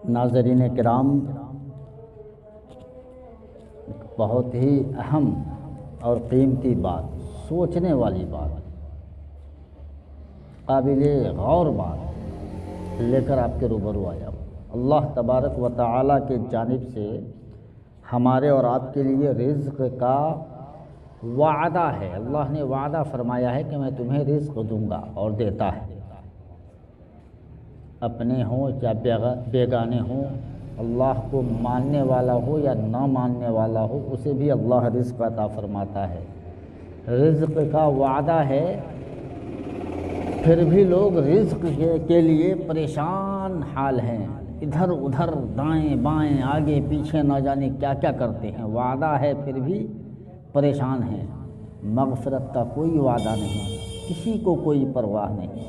नाज़रीन किराम, बहुत ही अहम और कीमती बात, सोचने वाली बात, काबिले गौर बात लेकर आपके रूबरू आया हूँ। अल्लाह तबारक व तआला के जानिब से हमारे और आपके लिए रिज़्क़ का वादा है। अल्लाह ने वादा फरमाया है कि मैं तुम्हें रिज़्क़ दूंगा और देता है। अपने हों या बेगाने हों, अल्लाह को मानने वाला हो या ना मानने वाला हो, उसे भी अल्लाह रिज़्क़ अता फरमाता है। रिज़्क़ का वादा है, फिर भी लोग रिज़्क़ के लिए परेशान हाल हैं। इधर उधर दाएं बाएं आगे पीछे न जाने क्या क्या करते हैं। वादा है फिर भी परेशान हैं। मग़फ़िरत का कोई वादा नहीं, किसी को कोई परवाह नहीं।